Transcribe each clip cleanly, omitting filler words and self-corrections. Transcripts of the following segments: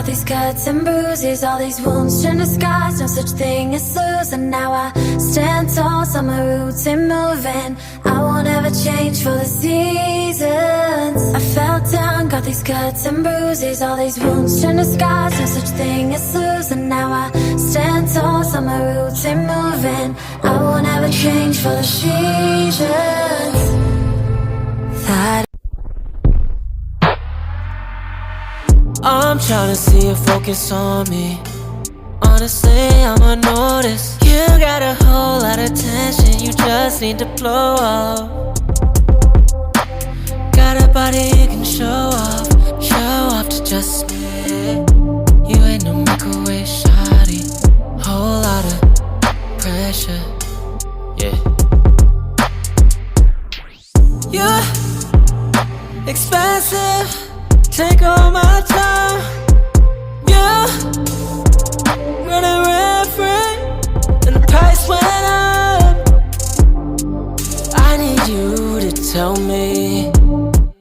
got these cuts and bruises, all these wounds turned to scars, no such thing as lose. And now I stand tall, saw my roots and moving. I won't ever change for the seasons. I fell down, got these cuts and bruises, all these wounds turned to scars, no such thing as lose. And now I stand tall, saw my roots and moving. I won't ever change for the seasons. That I'm tryna see you focus on me. Honestly, I'ma notice you got a whole lot of tension, you just need to blow up. Got a body you can show off to just me. You ain't no microwave shawty, whole lot of pressure, yeah. You're expensive, take all my time. Yeah, running reference, and the price went up. I need you to tell me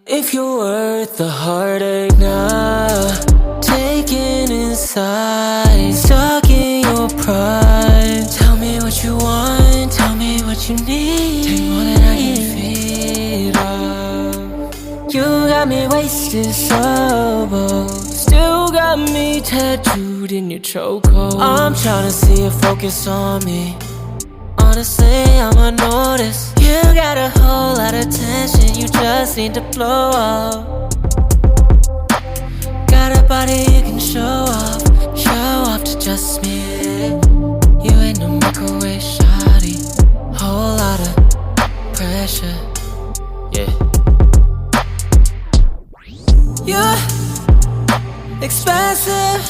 if you're worth the heartache now. Taken inside, stuck in your pride. Tell me what you want, tell me what you need. Take more than I can feed off. You got me wasted sober, still got me tattooed in your chokehold. I'm tryna see you focus on me. Honestly, I'ma notice you got a whole lot of tension, you just need to blow up. Got a body you can show off to just me. You ain't no microwave shawty, whole lot of pressure, yeah. You're expensive,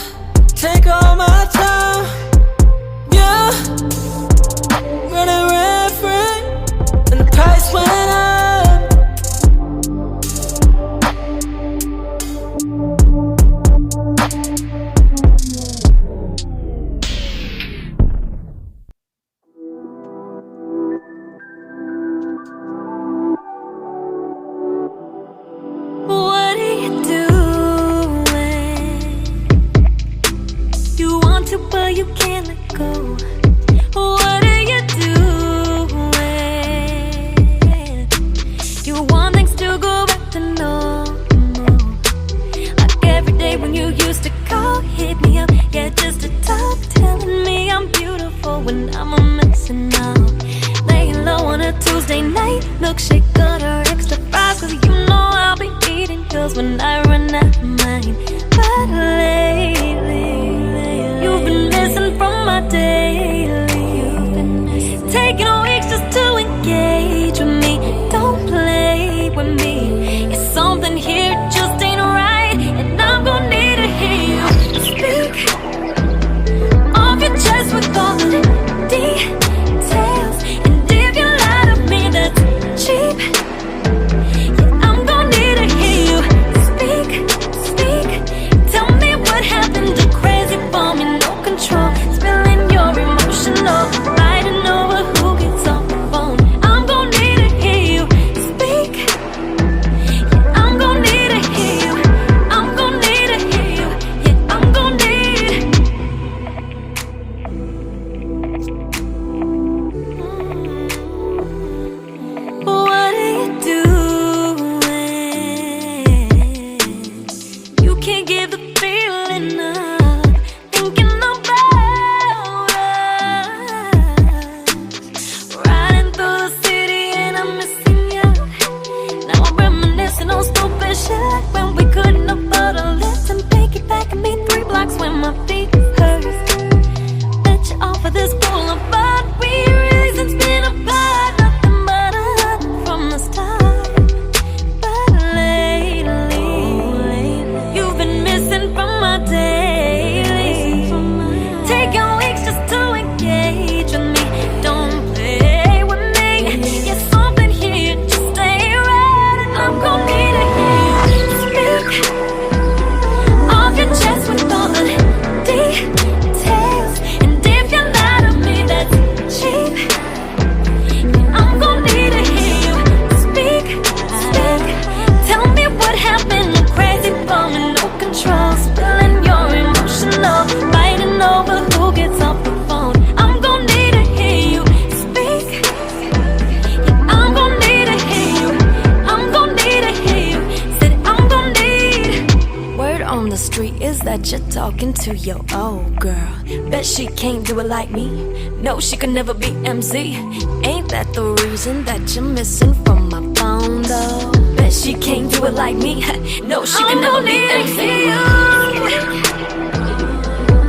take all my time. Yeah, running reference, and the price went up. what are you doing? You want to but you can't let go. What are you doing? You want things to go back to normal, like every day when you used to call, hit me up, yeah, just to talk, telling me I'm beautiful when I'm a mess and all. Laying low on a Tuesday night, milkshake order extra fries, cause you know I'll be eating yours when I run out of mine. But lately, you've been missing from my daily. Taking weeks just to engage with me. Don't play with me. It's something here just ain't right, and I'm gonna need to hear you speak off your chest with all the details. And if you lie to me, that's cheap. Yeah, I'm gonna need to hear you speak. Tell me what happened to crazy for me, no control, spilling your emotional, fighting over who gets off the phone. I'm gonna need to hear you speak. Yeah, I'm gonna need to hear you. I'm gonna need to hear you. Yeah, I'm gonna need. What are you doing? You can't give the feeling up, thinking about us. Riding through the city and I'm missing you. Now I'm reminiscing on stupid shit, like when we couldn't afford a lift and piggyback and me 3 blocks when my feet hurt. Bet you off of this boulevard, we reasons been apart, nothing but a hurt from the start. But lately, you've been missing from my day. on the street is that you're talking to your old girl. Bet she can't do it like me. No, she could never be MC. Ain't that the reason that you're missing from my phone though? Bet she can't do it like me. No, she could never be MC.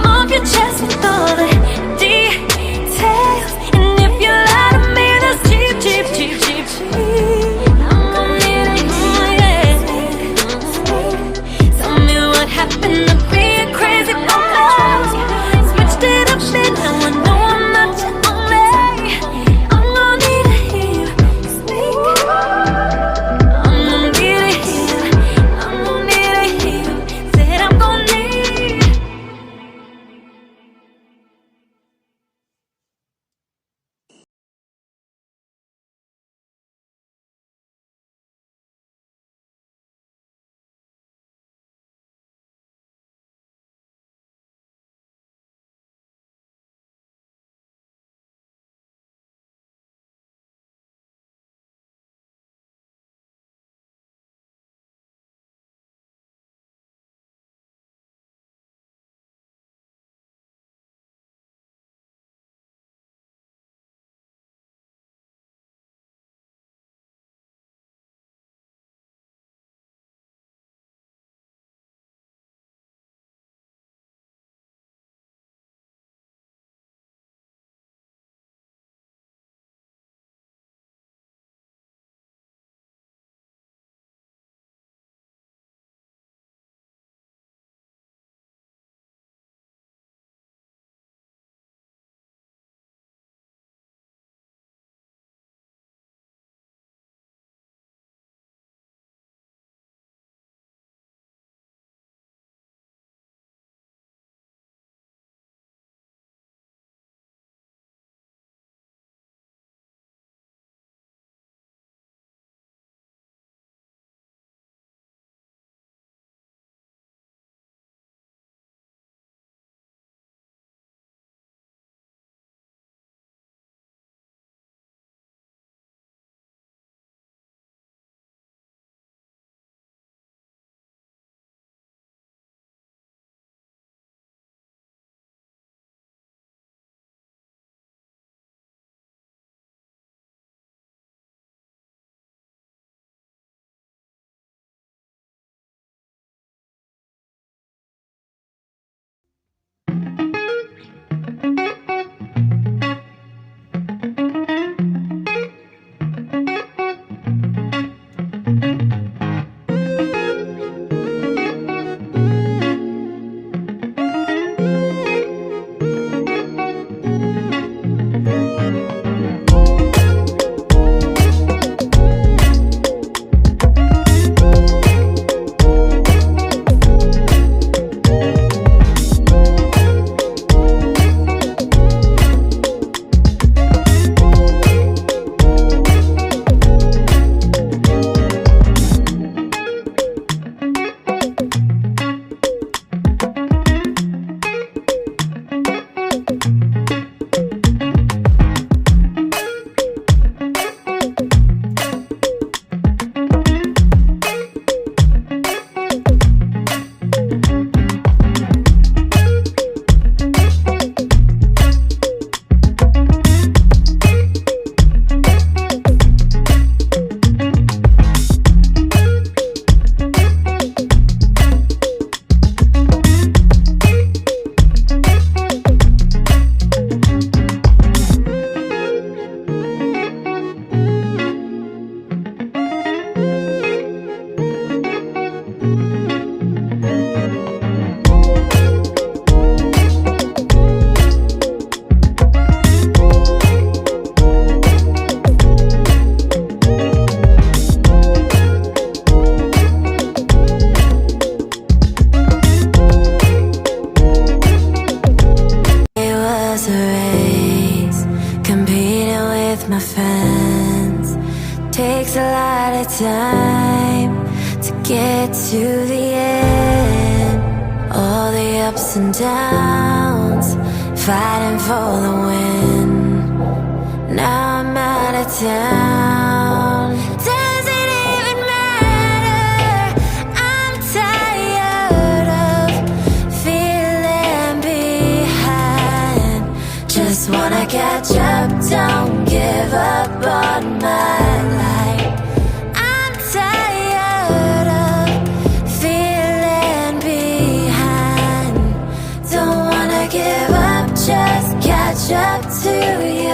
Off your chest with all the details. And if you lie to me, that's cheap, cheap, cheap, cheap, cheap. Happened to be a crazy phone. Switched it up and now I know I'm not your only. I'm gonna need to hear you speak. I'm gonna need to hear. I'm gonna need to hear. Said I'm gonna need. takes a lot of time to get to the end. All the ups and downs, fighting for the win. Now I'm out of town. Does it even matter? I'm tired I catch up, don't give up on my life. I'm tired of feeling behind. Don't wanna give up, just catch up to you.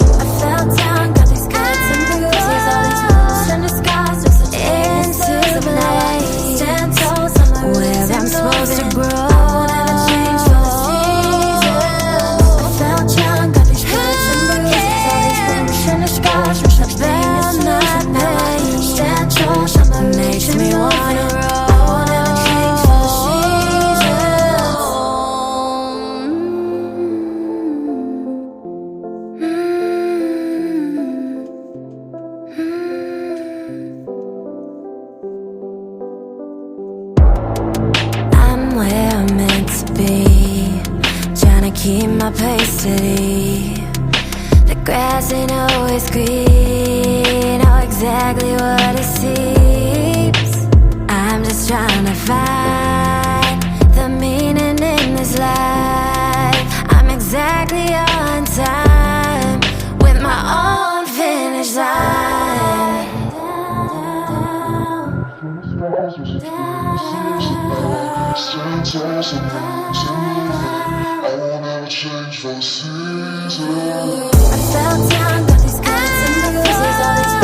I fell down, got these cuts and bruises, all these wounds and the scars just into the blaze. Stand tall, where I'm supposed to grow. I won't ever change for the seasons. I fell down, got these cuts and bruises, all these wounds and the scars just about my pain. Stand tall, something makes me wanna roll. I won't ever change for the I'm where I'm meant to be, trying to keep my pace steady. The grass ain't always green, or exactly what it seems. I'm just trying to find the meaning in this life. I'm exactly on time with my own finish line. I fell down, got these cuts and bruises, all these